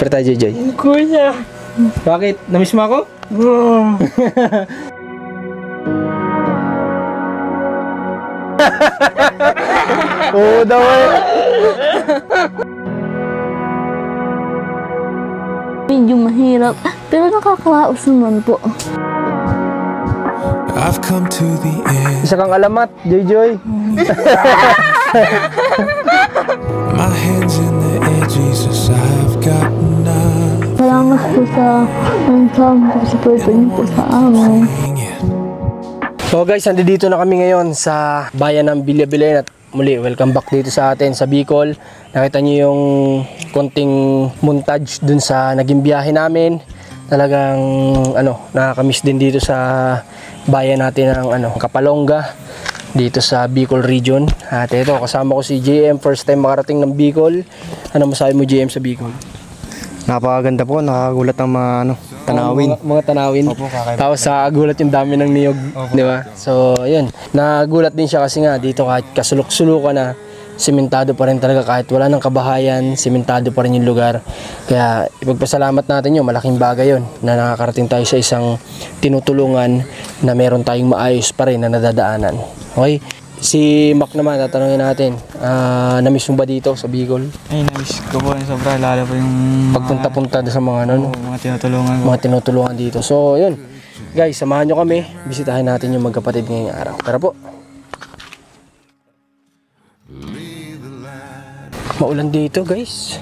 Pero tayo, Joy. Kuya. Bakit? Namiss mo ako? Oo daw eh. Medyo mahirap, pero nakakawaos naman po. I've come to the end. Isa kang alamat, Joy. My hands in the air, Jesus, I've got enough. Salamat po sa support niyo po sa amin. So guys, nandito na kami ngayon sa bayan ng Bilia-Bilayan at muli, welcome back dito sa atin sa Bicol. Nakita niyo yung konting montage dun sa naging biyahe namin. Talagang nakakamiss din dito sa bayan natin ng Kapalonga dito sa Bicol region. At ito, kasama ko si JM, first time makarating ng Bicol. Ano masabi mo, JM, sa Bicol? Napakaganda po, nakagulat ng mga tanawin. Mga tanawin. Opo, tapos sa gulat yung dami ng niyog, di ba? So, yun. Nagulat din siya kasi nga dito kahit kasulok-sulukan na, sementado pa rin talaga kahit wala ng kabahayan, sementado pa rin yung lugar. Kaya ipagpasalamat natin yun, malaking bagay yun na nakakarating tayo sa isang tinutulungan na meron tayong maayos pa rin na nadadaanan. Okay? Si Mac naman, tatanungin natin, namiss mo ba dito sa Bicol? Ay, namiss ko po yung sobra, lalo po yung pagpunta-punta sa mga mga tinutulungan ko. Mga tinutulungan dito. So, yun. Guys, samahan nyo kami. Bisitahin natin yung magkapatid ngayong araw. Tara po. Maulan dito, guys.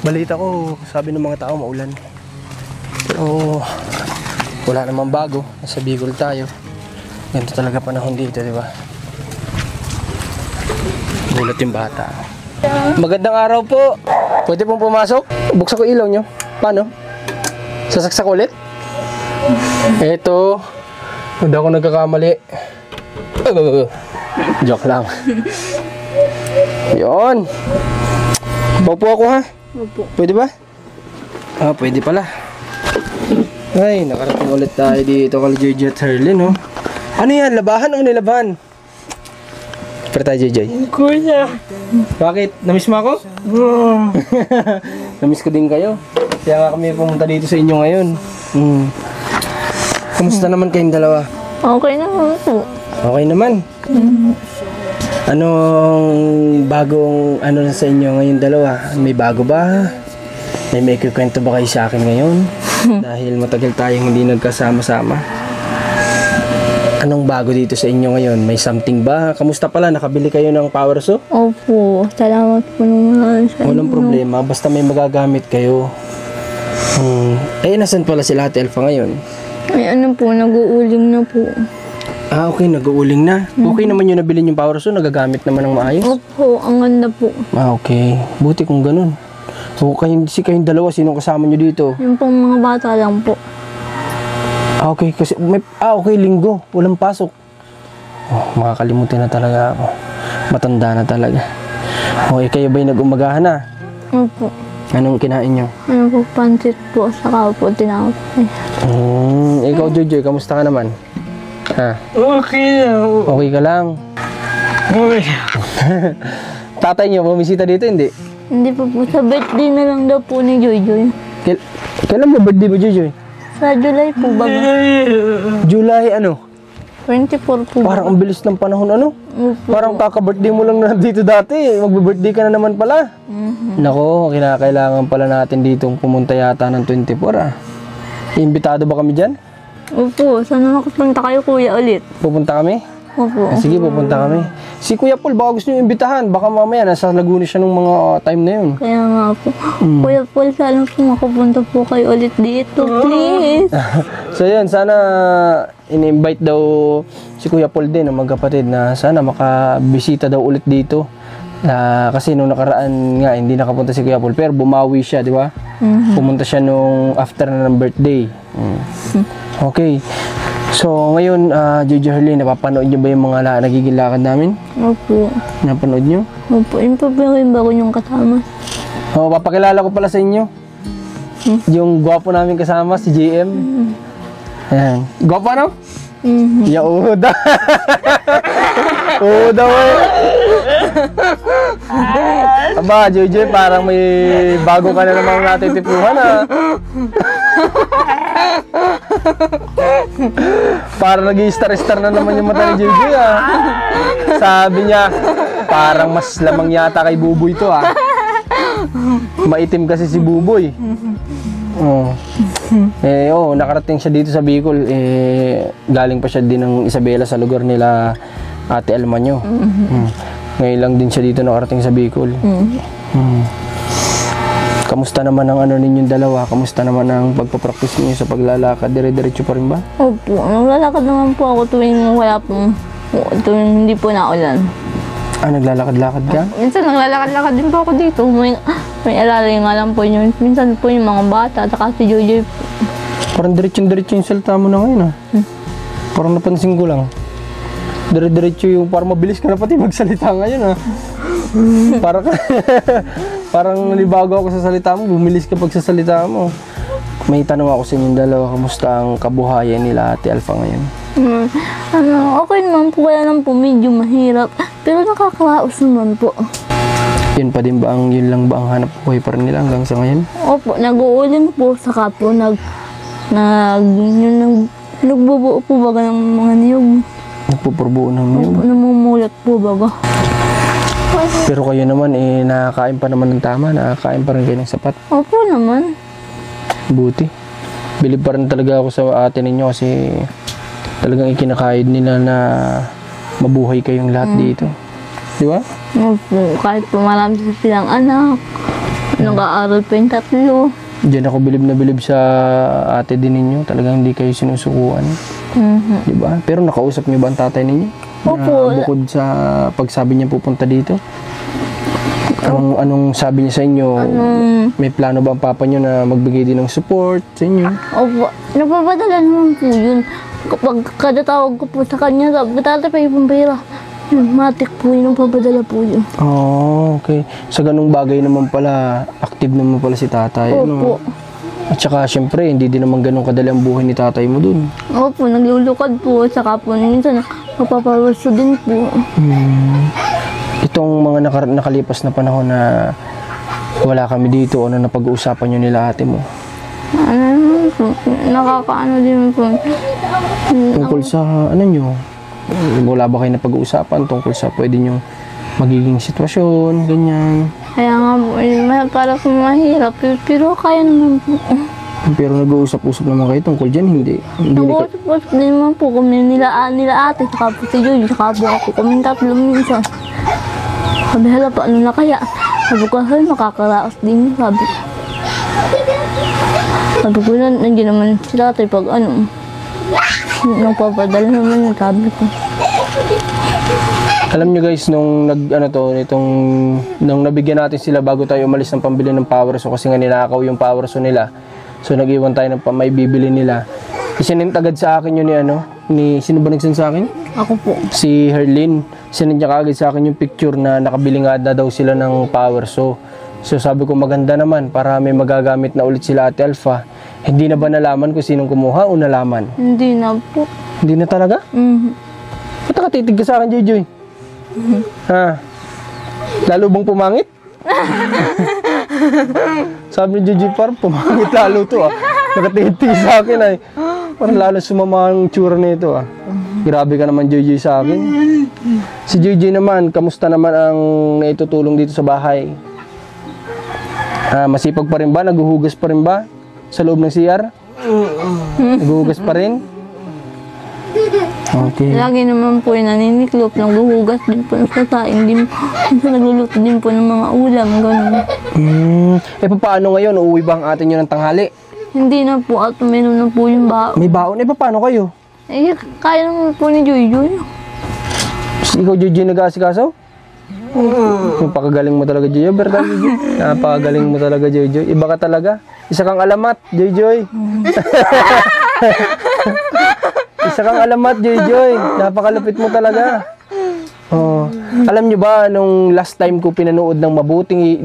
Balita ko, sabi ng mga tao, maulan. Pero, wala namang bago. Nasa Bicol tayo. Ganito talaga panahon dito, di ba? Gulat yung bata. Magandang araw po. Pwede pong pumasok? Buksan ko ilaw nyo. Paano? Sasaksak ulit? Eto. Hindi ako nagkakamali. Joke lang. Yun. Paupo ako ha? Opo. Pwede ba? Pwede pala. Ay, nakarating ulit tayo dito kay JJ at Herlin, oh. Ano yan? Labahan o nilabahan? Pero tayo, JJ. Kuya. Bakit? Namiss mo ako? Namiss ko din kayo. Kaya nga kami pumunta dito sa inyo ngayon. Kamusta naman kayong dalawa? Okay naman po. Okay naman. Anong bagong na sa inyo ngayon dalawa? May bago ba? May kwento ba kayo sa akin ngayon? Dahil matagal tayong hindi nagkasama-sama. Anong bago dito sa inyo ngayon? May something ba? Kamusta pala? Nakabili kayo ng power saw? Opo, salamat po naman sa Walang problema. Basta may magagamit kayo. Nasan pala si Ate Elfa ngayon? Ay, po, nag-uuling na po. Okay, nag-uuling na. Okay naman yung nabili yung power saw, nagagamit naman ng maayos? Opo, ang ganda po. Okay. Buti kung ganun. So, kayong dalawa, sinong kasama nyo dito? Yung pong mga bata lang po. Okay, kasi okay, linggo. Walang pasok. Makakalimutan na talaga ako. Matanda na talaga. Okay, kayo ba'y nag-umagahan na? Opo. Anong kinain nyo? Po, pansit po, saka po tinapay. Ikaw, Jojoy, kamusta ka naman? Ha? Okay na. Okay ka lang? Okay. Tatay nyo, bumisita dito, hindi? Hindi po po, sa birthday na lang daw po ni Jojoy. Kailan mo birthday mo, Jojoy? Sa July po ba? July, ano? 24 po ba? Parang ang bilis ng panahon, ano? Opo. Parang kaka-birthday mo lang na dito dati. Magbe-birthday ka na naman pala. Nako, kinakailangan pala natin dito pumunta yata ng 24, Imbitado ba kami dyan? Opo, sana makapunta kayo kuya ulit. Pupunta kami? Opo. Sige, pupunta kami. Si Kuya Paul, baka gusto nyo imbitahan. Baka mamaya nasa Laguna siya nung mga time na yun. Kaya nga po. Kuya Paul, sana po makapunta po kayo ulit dito, please. So yun, sana in-invite daw si Kuya Paul din, ang magkapatid, na sana makabisita daw ulit dito. Kasi nung nakaraan nga, hindi nakapunta si Kuya Paul, pero bumawi siya, di ba? Pumunta siya nung after na ng birthday. Okay. So, ngayon, Jojo Herlin, napapanood nyo ba yung mga nagiging lakad namin? Opo. Napanood nyo? Opo, yung po yung bago niyong kasama. Papakilala ko pala sa inyo. Yung gwapo namin kasama, si JM. Ayan. Gwapo, ano? Aba, Joy, parang may bago ka na namang natitipuhan ah. Parang nag-i-star-star na naman yung mata ni Joy ah. Sabi niya, parang mas lamang yata kay Buboy to ah. Maitim kasi si Buboy. Oh. Nakarating siya dito sa Bicol. Galing pa siya din ng Isabela sa lugar nila Ate Alma nyo. Ngayon lang din siya dito nakarating sa Bicol. Kamusta naman ang ano ninyong dalawa? Kamusta naman ang pagpapractice niyo sa paglalakad? Dire-diretso pa rin ba? Opo, naglalakad naman po ako tuwing wala pong, tuwing hindi po naulan. Naglalakad-lakad ka? Minsan naglalakad-lakad din po ako dito. May alalay nga lang po yun. Minsan po yung mga bata, at si Joy po. Parang diretso-diretso yung salita mo na ngayon ah. Parang napansin ko lang. Dire-diretso yung parang mabilis ka na pati magsalita ngayon ah. Parang nalibago ako sa salita mo, bumilis ka pag sa salita mo. May tanong ako sa inyong dalawa, kamusta ang kabuhayan nila Ate Alpha ngayon? Okay naman po, kaya lang po medyo mahirap. Pero nakakaraos naman po. Yun pa din ba yun lang ba ang hanap buhay pa rin nila hanggang sa ngayon? Opo, nag-uuling po, saka po nagbubuo po baga ng mga niyog. Nagpupurbuo ng niyog? Opo, namumulat po baga. Pero kayo naman nakakain pa naman ng tama, nakakain pa rin kayo ng sapat. Opo naman. Buti. Bilib pa rin talaga ako sa ate ninyo kasi talagang ikinakahid nila na mabuhay kayong lahat dito. Di ba? Opo, kahit po marami silang anak, nag-aaral pa yung 3. Diyan ako bilib na bilib sa ate din ninyo. Talagang hindi kayo sinusukuan. Di ba? Pero nakausap niyo ba ang tatay ninyo? Opo. Bukod sa pagsabi niya pupunta dito? Anong sabi niya sa inyo? May plano ba ang papa niyo na magbigay din ng support sa inyo? Opo, napapadala naman po yun. Kapag kada tawag ko po sa kanya, sabi, tatay pa yung pambira. Matik po yun, napapadala po yun. Okay. Sa ganung bagay naman pala, active naman pala si tatay. Opo. At saka, syempre, hindi din naman ganun kadali ang buhay ni tatay mo dun. Opo, naglulukad po. Saka po, minsan, napapawaso din po. Itong mga nakalipas na panahon na wala kami dito, ano na pag-uusapan nyo nila ate mo? Nakakaano din po. Tungkol sa, nyo? Wala ba kayo na pag-uusapan tungkol sa pwede nyo magiging sitwasyon, ganyan? Kaya nga po, para po mahirap. Pero kaya naman po. Pero nag-uusap-usap naman kayo tungkol dyan, hindi? Nag-uusap din naman po kami nila ate, saka po si Joy, saka po ako. Kami 3 minsan. Sabi, hala, paano na kaya? Sabi ko, hala, makakaraos din. Sabi ko na, nandiyan naman si tatay pag nagpapadala naman yung sabi ko. Alam nyo guys, nung nabigyan natin sila bago tayo umalis ng pambili ng power so kasi nga ninakaw yung power so nila. So nag-iwan tayo ng may bibili nila. Isinend agad sa akin yun sino ba nagsend sa akin? Ako po. Si Herlin. Sinend niya kaagad sa akin yung picture na nakabili nga na daw sila ng power so sabi ko maganda naman para may magagamit na ulit sila Ate Alpha. Hindi na ba nalaman kung sinong kumuha o nalaman? Hindi na po. Hindi na talaga? Ba't nakatitig ka sa akin, Joy? Ha? Lalo bang pumangit? Sabi ni Joy, parang pumangit lalo to Nakatitig sa akin ay. Parang lalo sumama ang tsura nito Grabe ka naman Joy sa akin. Si Joy naman, kamusta naman ang naitutulong dito sa bahay? Masipag pa rin ba? Naguhugas pa rin ba? Sa loob ng CR? Naguhugas pa rin? Okay. Lagi naman po yung naniniklop, naghuhugas din po ng sasain din po. Nagluluto din po ng mga ulam, gano'n. Paano ngayon? Uuwi ba ang atin nyo ng tanghali? Hindi na po at meron na po yung baon. May baon? Paano kayo? Kaya naman po ni Joy. Ikaw, Joy, nag-aasikaso? Napakagaling mo talaga, Joy. Napakagaling mo talaga, Joy. Iba ka talaga. Isa kang alamat, Joy. Isa kang alamat, Joy. Napakalupit mo talaga. Alam nyo ba, nung last time ko pinanood ng mabuting,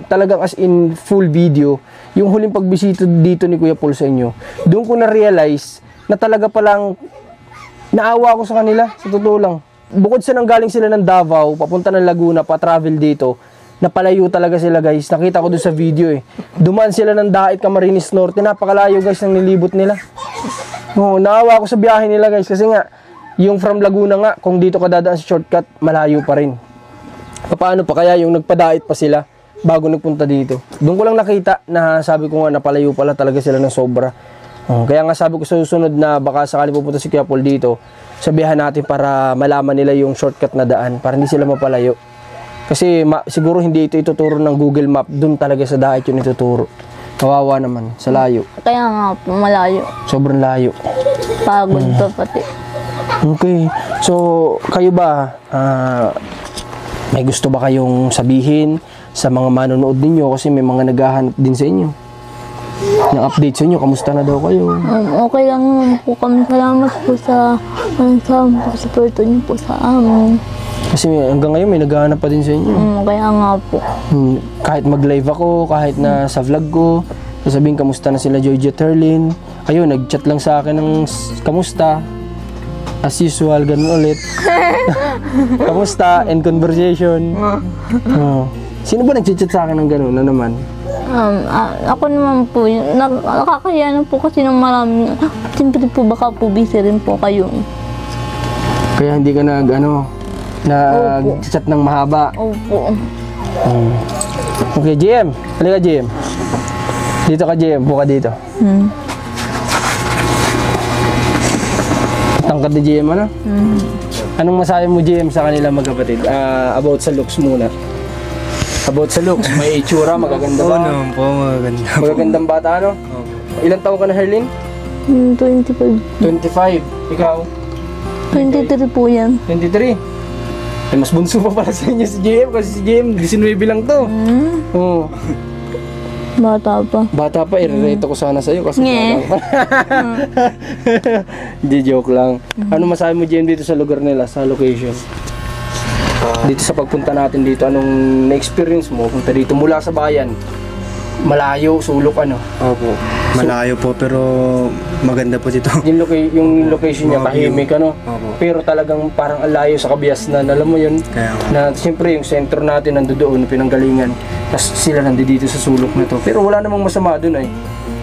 talagang as in full video, yung huling pagbisita dito ni Kuya Paul sa inyo, doon ko na-realize na talaga palang naawa ko sa kanila, sa totoo lang. Bukod sa nanggaling sila ng Davao, papunta ng Laguna, pa-travel dito, napalayo talaga sila guys. Nakita ko doon sa video eh. Dumaan sila ng Dait, Camarines Norte. Napakalayo guys ng nilibot nila. Oo, naawa ako sa biyahe nila guys. Kasi nga, yung from Laguna nga, kung dito ka dadaan sa shortcut, malayo pa rin. Paano pa kaya yung nagpa-Dait pa sila bago nagpunta dito? Doon ko lang nakita na sabi ko nga napalayo pala talaga sila ng sobra. Kaya nga sabi ko sa susunod na baka sakali pupunta si Kuya Paul dito, sabihan natin para malaman nila yung shortcut na daan para hindi sila mapalayo. Kasi siguro hindi ito ituturo ng Google Map, doon talaga sa Dait yung ituturo. Kawawa naman, sa layo. Kaya nga po, malayo. Sobrang layo. Pagod pa pati. Okay. So, kayo ba, may gusto ba kayong sabihin sa mga manonood ninyo? Kasi may mga naghahanap din sa inyo. Ng update sa inyo, kamusta na daw kayo? Okay lang naman po kami. Salamat po sa support niyo po sa amin. Kasi hanggang ngayon may naghahanap pa din sa inyo. Kaya nga po. Kahit mag-live ako, kahit na sa vlog ko, sasabihin kamusta na sila Joy Terlin. Ayun, nag-chat lang sa akin ng kamusta. As usual, ganun ulit. Kamusta? End conversation. Sino ba nag-chat sa akin ng ganun na naman? Ako naman po, nakakaya na po kasi ng marami. Siyempre po baka po busy rin po kayo. Kaya hindi ka nag-chat ng mahaba. Opo. Okay, GM. Halika, GM. Dito ka, GM. Buka dito. Tangkad ni GM, ano? Anong masabi mo, GM, sa kanila magkapatid? About sa looks muna. About sa looks, may itsura, magaganda ba? Oo naman po, maganda. Magagandang bata, ano? Ilang taon ka na, Herlin? 25. 25. Ikaw? 23 po yan. 23. Eh, mas bunso pa pala sa inyo si GM kasi si GM 19 lang to. Oo. Bata pa. Bata pa, i-rate ko sana sa'yo kasi bata pa. Di joke lang. Ano masabi mo, GM, dito sa lugar nila, sa location? Dito sa pagpunta natin dito, anong na-experience mo? Punta dito mula sa bayan, malayo, sulok, ano? Opo. Malayo po pero maganda po dito. Yung location niya, tahimik, ano? Opo. Pero talagang parang alayo sa Kabiasnan, alam mo yun? Kaya Na siyempre yung sentro natin nandoon, pinanggalingan. Tapos sila nandito sa sulok na to. Pero wala namang masama dun eh.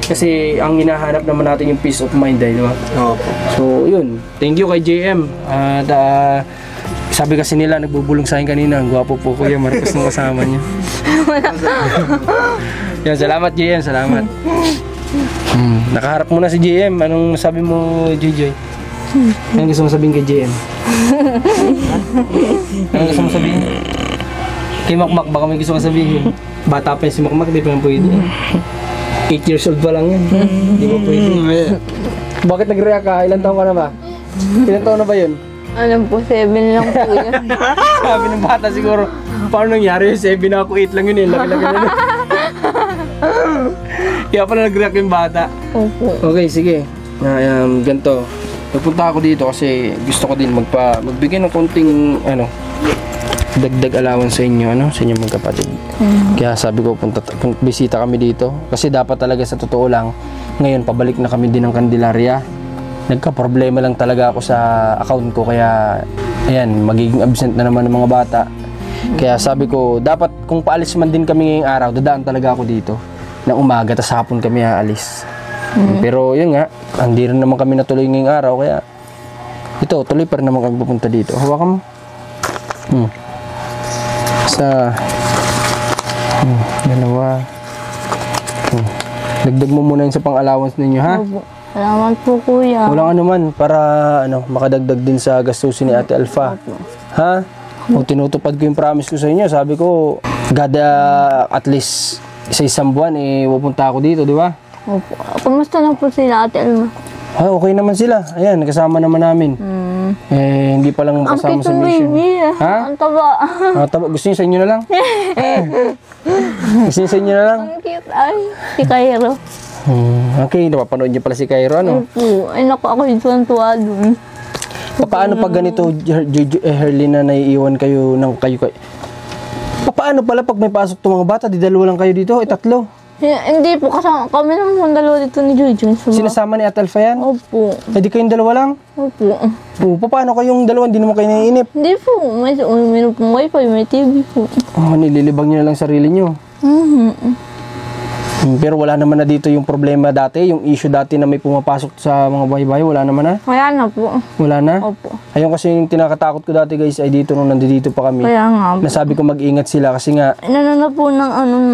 Kasi ang hinahanap naman natin yung peace of mind eh, di ba? Opo. So yun, thank you kay JM. At sabi kasi nila, nagbubulong sa akin kanina, ang gwapo po Kuya Marcos ng kasama niya. Yan, salamat JM, salamat. Nakaharap mo na si JM. Anong sabi mo, JJ? Anong gusto mo sabihin kay JM? Anong gusto mo sabihin? Kay Makmak, baka may gusto mo sabihin. Bata pa yun si Makmak, di pa yan pwede. 8 years old pa lang yan. Di ba pwede? Bakit nag-react ka? Ilan taon ka na ba? Ilan taon na ba yun? Alam po, 7 lang po yan. Sabi ng bata siguro, paano nangyari yung 7 na ako, 8 lang yun eh. Laki-laki na. Kaya pala nag-react yung bata. Opo. Okay, sige. Ganito. Nagpunta ako dito kasi gusto ko din magbigay ng konting dagdag allowance sa inyo, sa inyo magkapatid. Kaya sabi ko, bisita kami dito. Kasi dapat talaga sa totoo lang, ngayon pabalik na kami din ng Candelaria. Nagka-problema lang talaga ako sa account ko, kaya ayan, magiging absent na naman ng mga bata. Kaya sabi ko, dapat kung paalis man din kami ngayong araw, dadaan talaga ako dito na umaga, tas hapon kami aalis. Pero yun nga, hindi rin naman kami natuloy ngayong araw, kaya ito, tuloy pa rin naman kami pupunta dito. Hawakan mo. Dalawa. Dagdag mo muna yun sa pang-allowance ninyo, ha? Opo. Salamat po, Kuya. Walang anuman para makadagdag din sa gastusin ni Ate Alpha. Ha? Kung tinutupad ko yung promise ko sa inyo, sabi ko, God, at least sa isang buwan, pupunta ako dito, di ba? Opo. Kumusta na po sila, Ate Alma? Okay naman sila. Ayan, kasama naman namin. Hindi pa lang makasama sa mission. Baby. Ha? Ang taba. Taba. Gusto niyo sa inyo na lang? Gusto niyo sa inyo na lang? Ang cute. Ay, si Cairo. Okay, napapanood niyo pala si Cairo, ano? Opo. Ay, naku, ako yung tuwan-tuwa dun. Paano pag ganito, Herlina, naiiwan kayo ng kayo? Paano pala pag may pasok itong mga bata? Di dalawa lang kayo dito, 3? Hindi po, kasama kami naman yung dalawa dito ni Jojo. Sinasama ni Ate Alpha yan? Opo. Eh di kayong dalawa lang? Opo. Paano kayong dalawa? Hindi naman kayo naiinip. Hindi po, may pong wifi, may TV po. Oh, nililibang nyo na lang sarili nyo. Pero wala naman na dito yung problema dati, yung issue dati na may pumapasok sa mga bahay-bahay, wala naman na? Kaya na po. Wala na? Opo. Ayun kasi yung tinakatakot ko dati guys ay dito nung nandito pa kami. Kaya nga po. Nasabi ko mag-ingat sila kasi nga Inano na po ng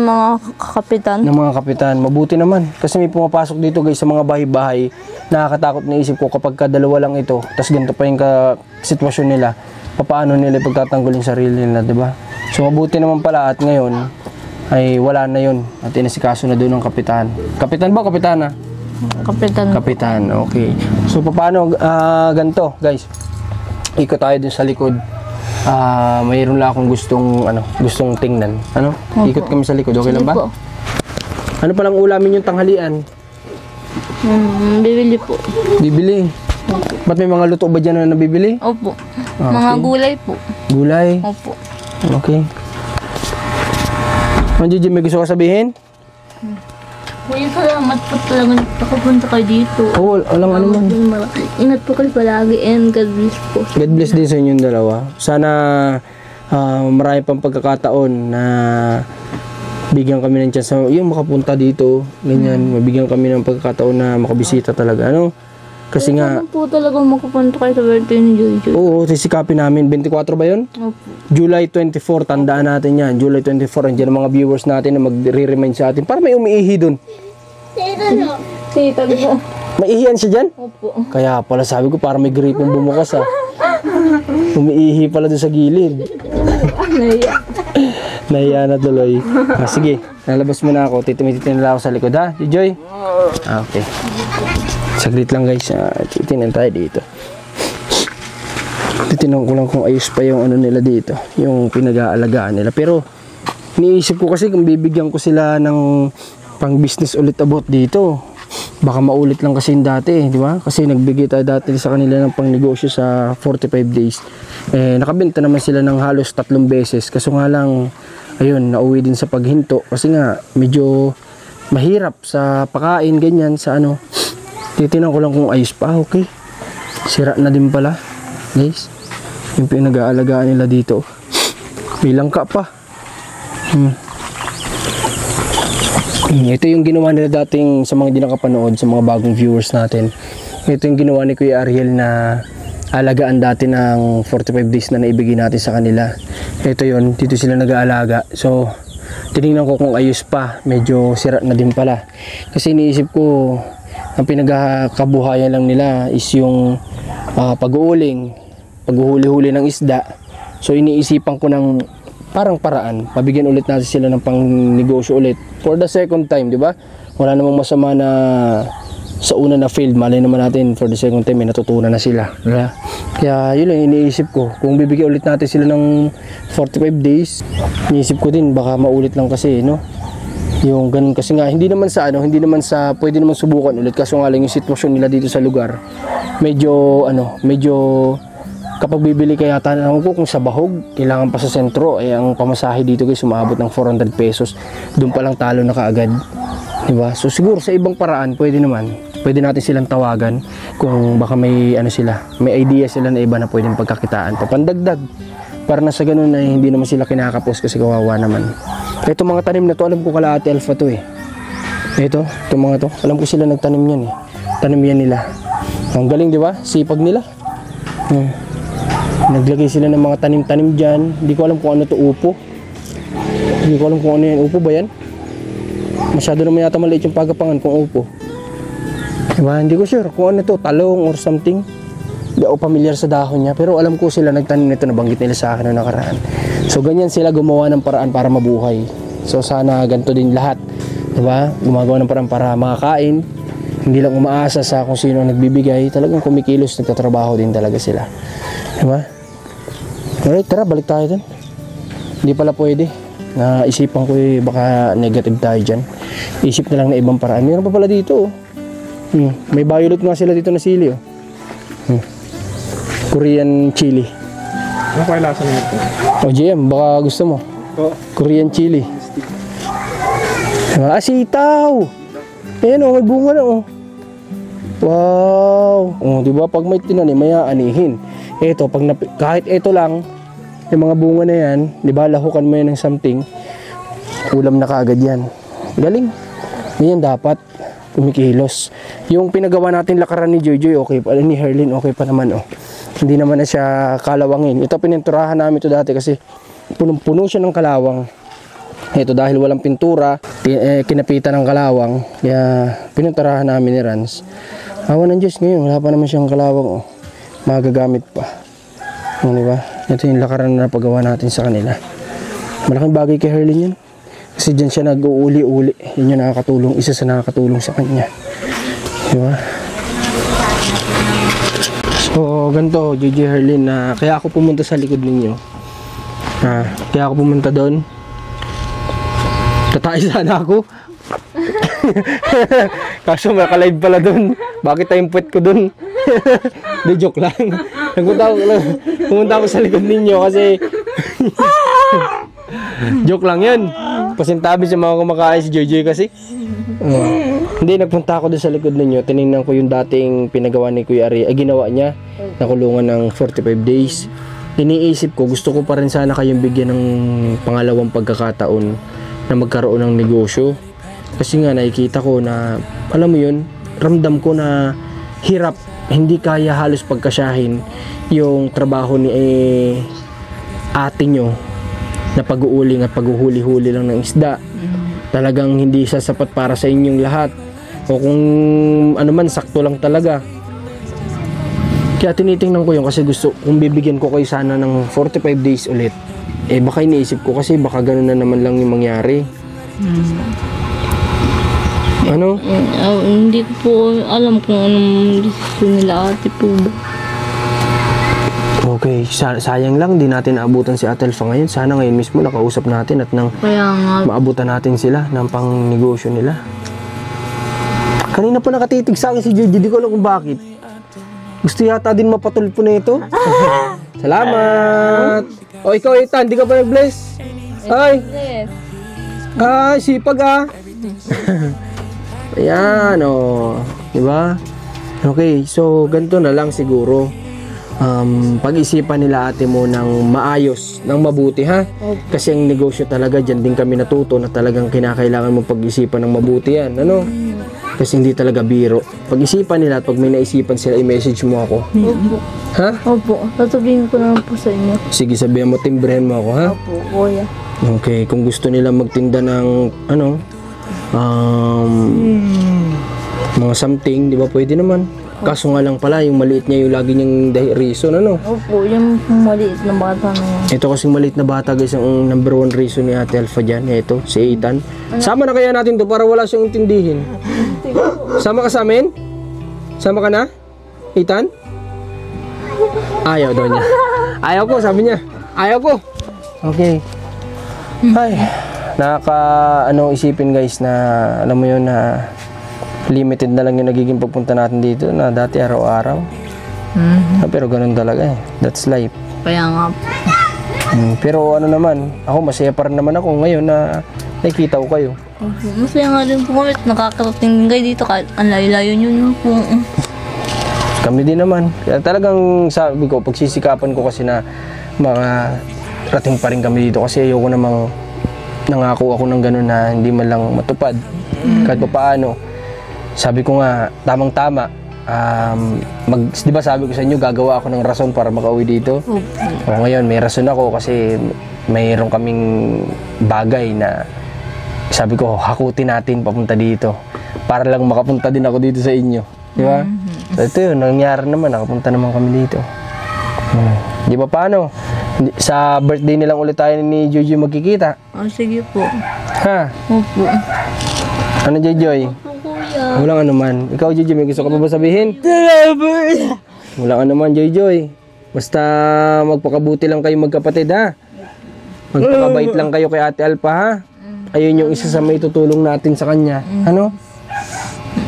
mga kapitan. ng mga kapitan, mabuti naman. Kasi may pumapasok dito guys sa mga bahay-bahay, nakakatakot na isip ko kapag dalawa lang ito, tas ganito pa yung sitwasyon nila, paano nila ipagtatanggol yung sarili nila, di ba? So mabuti naman pala at ngayon ay wala na yun at inasikaso na doon ng kapitan. Kapitan ba o kapitana? Kapitan. Kapitan, okay. So paano ganito guys? Ikot tayo dun sa likod. Mayroon lang akong gustong tingnan. Ano? Ikot kami sa likod, okay lang ba? Po. Ano palang ulamin yung tanghalian? Bibili po. Bibili. Ba't may mga luto ba dyan na nabibili? Opo. Okay. Mga gulay po. Gulay. Opo. Okay. Manjiji, may gusto ka sabihin? Kuya, salamat po talaga nakapunta kayo dito. Oo, walang ano man. Ingat po kayo palagi and God bless po. God bless din sa inyong dalawa. Sana marami pang pagkakataon na bigyan kami ng chance yung makapunta dito, ganyan, mabigyan kami ng pagkakataon na makabisita talaga, ano? Kasi nga, Ano po talaga makapunta kayo sa birthday ni Jojo? oo, sisikapin namin. 24 ba yun? Opo. July 24, tandaan natin yan. July 24, andyan ang mga viewers natin na magre-remind sa atin. Para may umiihi dun. Tita po. May ihian siya dyan? Opo. Kaya pala sabi ko, para may gripong bumukas ha. Umiihi pala dun sa gilid. Naiya. Nahiya na tuloy. Sige, nalabas muna ako. Titimitin nila ako sa likod ha, Joy? Okay. Saglit lang guys, titinan tayo dito. Titinan ko lang kung ayos pa yung ano nila dito, yung pinag-aalagaan nila. Pero iniisip ko kasi kung bibigyan ko sila ng pang business ulit about dito, baka maulit lang kasi yung dati, di ba? Kasi nagbigay tayo dati sa kanila ng pang negosyo sa 45 days. Nakabenta naman sila ng halos 3 beses. Kaso nga lang, ayun, nauwi din sa paghinto. Kasi nga, medyo mahirap sa pakain, ganyan, sa ano. Titinan ko lang kung ayos pa, okay. Sira na din pala, guys. Yung pinag-aalagaan nila dito. Bilang ka pa. Ito yung ginawa nila dating sa mga hindi nakapanood, sa mga bagong viewers natin. Ito yung ginawa ni Kuya Ariel na alagaan dati ng 45 days na naibigay natin sa kanila. Ito yun, dito sila nag-aalaga. So, tinignan ko kung ayos pa. Medyo sira na din pala. Kasi iniisip ko, ang pinagkakabuhayan lang nila is yung pag-uuling, paghuhuli-huli ng isda. So iniisipan ko ng parang paraan, pabigyan ulit natin sila ng pang-negosyo ulit for the second time, di ba? Wala namang masama na sa una na failed, malay naman natin for the second time may natutunan na sila, diba? Kaya yun lang iniisip ko, kung bibigyan ulit natin sila ng 45 days, iniisip ko din baka maulit lang kasi, no? Yung ganun kasi nga hindi naman sa pwede naman subukan ulit kaso nga lang yung sitwasyon nila dito sa lugar medyo kapag bibili kaya tanong ko kung sa Bahog kailangan pa sa sentro ang pamasahe dito guys umabot ng 400 pesos doon pa lang talo na kaagad, di ba? So siguro sa ibang paraan pwede natin silang tawagan kung baka may may idea sila na iba na pwedeng pagkakitaan papandagdag para na sa ganun ay hindi naman sila kinakapos kasi kawawa naman. Ito mga tanim na to, alam ko kala Ate Alpha to eh. Ito mga to, alam ko sila nagtanim yan eh. Tanim yan nila. Ang galing di ba? Sipag nila. Naglagay sila ng mga tanim-tanim dyan. Hindi ko alam kung ano to, upo. Hindi ko alam kung ano yan. Upo ba yan? Masyado naman yata maliit yung pagapangan kung upo. Diba? Hindi ko sure kung ano to, talong or something. Hindi ako familiar sa dahon niya. Pero alam ko sila nagtanim nito, nabanggit nila sa akin na nakaraan. So ganyan sila gumawa ng paraan para mabuhay. So sana ganito din lahat. Diba? Gumagawa ng paraan para makakain. Hindi lang umaasa sa kung sino nagbibigay. Talagang kumikilos, nagtatrabaho din talaga sila. Diba? Alright, tara, balik tayo dun. Hindi pala pwede. Naisipan ko baka negative tayo dyan. Isip na lang na ibang paraan. Meron pa pala dito. May violet nga sila dito na sili. Korean chili. Ano kaya lasa nito? O GM, baka gusto mo. Korean chili. Sitaw! Ayan o, may bunga na o. Wow! O, diba? Pag may tinanim, may aanihin. Ito, kahit ito lang, yung mga bunga na yan, diba? Lahukan mo yan ng something, ulam na kaagad yan. Galing. Yan dapat kumikilos. Yung pinagawa natin lakaran ni Joy, okay pa. Ni Herlin, okay pa naman o. Hindi naman na siya kalawangin. Ito, pininturahan namin ito dati kasi punong-puno siya ng kalawang. Ito dahil walang pintura, kinapitan ng kalawang, kaya pininturahan namin ni Rans. Awa ng Diyos ngayon, wala pa naman siyang kalawang, oh. Magagamit pa. O, diba? Ito yung lakaran na napagawa natin sa kanila. Malaking bagay kay Herlin yun. Kasi dyan siya nag-uuli-uli. Yun yung nakakatulong, isa sa nakakatulong sa kanya. Diba? So, ganito, JJ Herlin, na kaya ako pumunta sa likod ninyo. Kaya ako pumunta doon. Tatay sana ako. Kaso makalive pala doon. Bakit tayong puwet ko doon? Di, joke lang. Pumunta ako sa likod ninyo kasi joke lang yun. Pasintabi sa mga kumakain si JJ kasi. Hindi, nagpunta ako doon sa likod ninyo. Tinignan ko yung dating pinagawa ni Kuya Ari. Ginawa niya. Nakulungan ng 45 days. Iniisip ko, gusto ko pa rin sana kayong bigyan ng pangalawang pagkakataon na magkaroon ng negosyo. Kasi nga nakikita ko na, alam mo yun, ramdam ko na hirap, hindi kaya halos pagkasyahin yung trabaho ni ate nyo na pag-uuling at paghuhuli-huli lang ng isda. Talagang hindi sasapat para sa inyong lahat. O kung ano man, sakto lang talaga. Kaya tinitingnan ko yun kasi gusto, kung bibigyan ko kayo sana ng 45 days ulit, baka iniisip ko kasi baka gano'n na naman lang yung mangyari. Ano? Hindi ko po alam kung anong desisyon nila ate po. Okay, sayang lang di natin naabutan si Ate Elfa ngayon. Sana ngayon mismo nakausap natin at nang maabutan natin sila ng pang negosyo nila. Kanina pa nakatitig sa akin si Jojo, di ko alam kung bakit. Gusto yata din mapatulpo na ito. Salamat! O ikaw, Ethan, di ka pa nag-bless? Ay! Ay, sipag ah! Ayan, o. Diba? Okay, so ganito na lang siguro. Pag-isipan nila ate mo ng maayos, ng mabuti ha? Kasi ang negosyo talaga, dyan din kami natuto na talagang kinakailangan mo pag-isipan ng mabuti yan. Ano? Kasi hindi talaga biro. Pag-isipan nila at pag may naisipan sila, i-message mo ako. Opo. Ha? Opo. Sasabihin ko naman po sa inyo. Sige, sabihan mo, timbrehan mo ako, ha? Opo, kuya. Okay, kung gusto nila magtinda ng, mga something, di ba, pwede naman. Kaso nga lang pala, yung maliit niya, yung lagi niyang reason, ano? Opo, yung maliit na bata na yan. Ito kasing maliit na bata, guys, ang number 1 reason ni Ate Elfa dyan. Ito, si Ethan. Sama na kaya natin to para wala siyang intindihin. Sama ka sa amin? Sama ka na? Ethan? Ayaw daw niya. Ayaw ko, sabi niya. Ayaw ko. Okay. Ay, isipin guys na, alam mo yun na limited na lang yung nagiging pagpunta natin dito na dati araw-araw. Pero ganun talaga eh. That's life. Kaya nga po. Pero ano naman, ako masaya pa rin naman ako ngayon na nakikita ko kayo. Masaya nga din po kami. Nakakarating din kayo dito kahit ang layo-layo nyo po. Kami din naman. Kaya talagang sabi ko, pagsisikapan ko kasi na makarating pa rin kami dito kasi ayoko namang nangako ako ng gano'n na hindi man lang matupad. Kahit pa paano. Sabi ko nga, tamang-tama. Di ba sabi ko sa inyo, gagawa ako ng rason para makauwi dito? O ngayon, may rason ako kasi mayroon kaming bagay na sabi ko, hakutin natin papunta dito. Para lang makapunta din ako dito sa inyo. Di ba? So ito yun, nangyari naman, nakapunta naman kami dito. Di ba paano? Sa birthday nilang ulit tayo ni Jojoy magkikita. Sige po. Ha? Opo. Ano Jojoy? Walang ano man. Ikaw Jojoy, may gusto ka pa ba sabihin? Walang ano man Jojoy. Basta magpakabuti lang kayo magkapatid ha. Magpakabait lang kayo kay Ate Alpa ha. Ayun yung isa sa may tutulong natin sa kanya. Ano?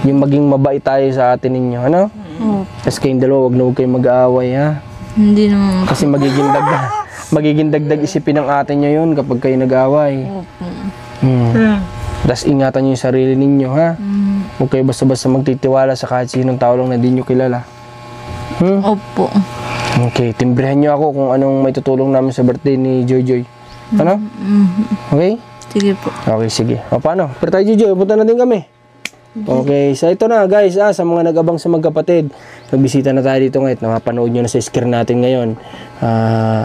Yung maging mabait tayo sa atin ninyo. Ano? Kasi kayong dalawa, huwag kayong mag-aaway ha. Hindi naman. Kasi magiging dagdag isipin ng ate nyo yun kapag kayo nag-aaway. Tas ingatan niyo yung sarili ninyo, ha? Huwag kayo basta-basta magtitiwala sa kahit sinong tao lang na di nyo kilala. Opo. Okay, timbrehan nyo ako kung anong may tutulong namin sa birthday ni Joy. Ano? Okay? Sige po. Okay, sige. O paano? Pero tayo Joy, punta na din kami. Okay, so ito na guys, sa mga nag-abang sa magkapatid, nagbisita na tayo dito ngayon, napanood nyo na sa screen natin ngayon.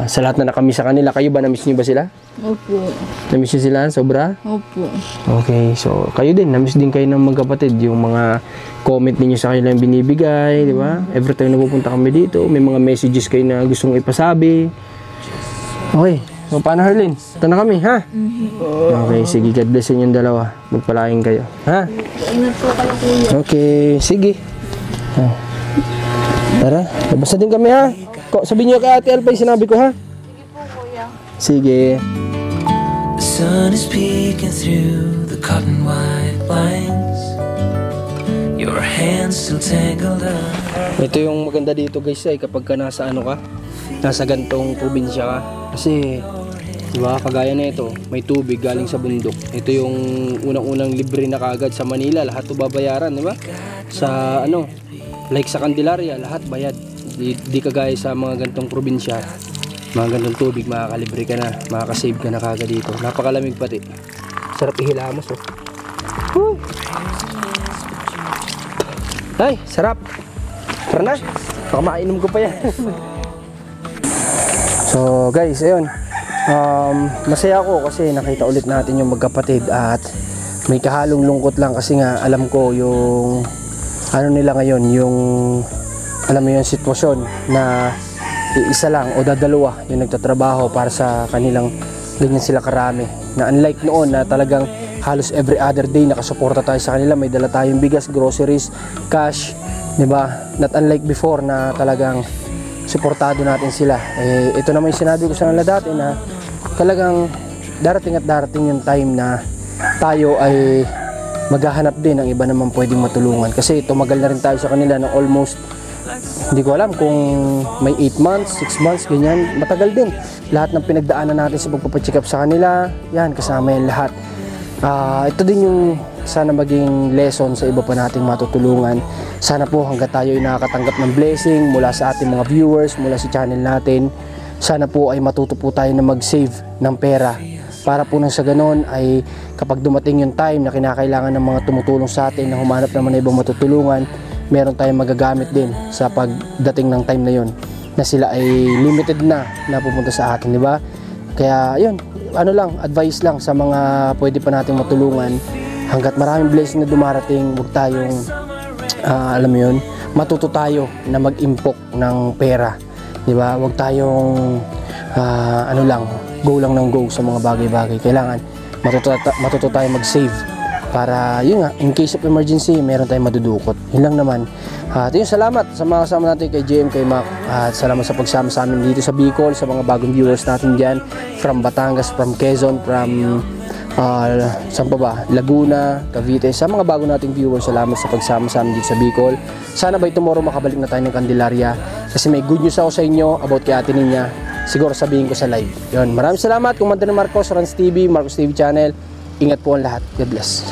Sa lahat na nakamiss sa kanila, kayo ba, namiss nyo ba sila? Opo. Namiss nyo sila? Sobra? Opo. Okay, so kayo din, namiss din kayo ng magkapatid, yung mga comment ninyo sa kanila yung binibigay, di ba? Every time na pupunta kami dito, may mga messages kayo na gustong ipasabi. Okay, so paano Harleen? Ito na kami, ha? Okay, sige, God bless yung dalawa. Magpalaing kayo, ha? Ingat po kayo, kuya. Okay, sige. Tara, labas na din kami, ha? Sabihin niyo kay Ate Alpay, sinabi ko, ha? Sige po, kuya. Sige. The sun is peeking through the cotton white blinds. Your hands still tangled up. Ito yung maganda dito guys ay kapag ka nasa ano ka, nasa gantong probinsya ka. Kasi, di ba, kagaya na ito, may tubig galing sa bundok. Ito yung unang-unang libre na kaagad sa Manila, lahat to babayaran, di ba? Sa ano, like sa Candelaria, lahat bayad. Di kagaya sa mga gantong probinsya, mga gantong tubig, makakalibre ka na, makakasave ka na kaagad dito. Napakalamig pati. Sarap ihilamos, oh. Woo! Ay, sarap. Tara na. Baka mainom ko pa yan. So guys, ayun. Masaya ako kasi nakita ulit natin yung magkapatid at may kahalong lungkot lang kasi nga alam ko yung ano nila ngayon, yung alam mo yung sitwasyon na isa lang o dadalawa yung nagtatrabaho para sa kanilang ganyan sila karami. Na unlike noon na talagang halos every other day nakasuporta tayo sa kanila, may dala tayong bigas, groceries, cash, 'di ba? Not unlike before na talagang suportado natin sila. Ito naman yung sinabi ko sa kanila dati na talagang darating at darating yung time na tayo ay maghahanap din ng iba naman pwedeng matulungan. Kasi tumagal na rin tayo sa kanila ng almost, hindi ko alam kung may 8 months, 6 months, ganyan. Matagal din. Lahat ng pinagdaanan natin sa pagpapacheck up sa kanila, yan, kasama yan lahat. Ito din yung sana maging lesson sa iba pa nating matutulungan. Sana po hanggat tayo ay nakakatanggap ng blessing mula sa ating mga viewers, mula sa channel natin, sana po ay matuto po tayo na mag-save ng pera. Para po nang sa ganon ay kapag dumating yung time na kinakailangan ng mga tumutulong sa atin na humanap naman ng ibang matutulungan, meron tayong magagamit din sa pagdating ng time na yon na sila ay limited na pupunta sa atin, di ba? Kaya yun, ano lang, advice lang sa mga pwede pa nating matulungan. Hanggat maraming blessing na dumarating, huwag tayong alam mo yun, matuto tayo na mag-impok ng pera, di ba? Huwag tayong ano lang, go lang ng go sa mga bagay-bagay. Kailangan matuto tayo mag-save para yun nga, in case of emergency, meron tayong madudukot. Yun lang naman. At yun, salamat sa mga kasama natin kay JM, kay Mac. At salamat sa pagsama sa amin dito sa Bicol, sa mga bagong viewers natin dyan from Batangas, from Quezon, from saan pa ba? Laguna, Cavite. Sa mga bago nating viewers, salamat sa pagsama sa amin dito sa Bicol. Sana by tomorrow makabalik na tayo ng Candelaria kasi may good news ako sa inyo about kay Ate Ninya. Siguro sabihin ko sa live. Yun, maraming salamat. Kumanda ng Marcos, Rans TV, Marcos TV Channel. Ingat po ang lahat. God bless.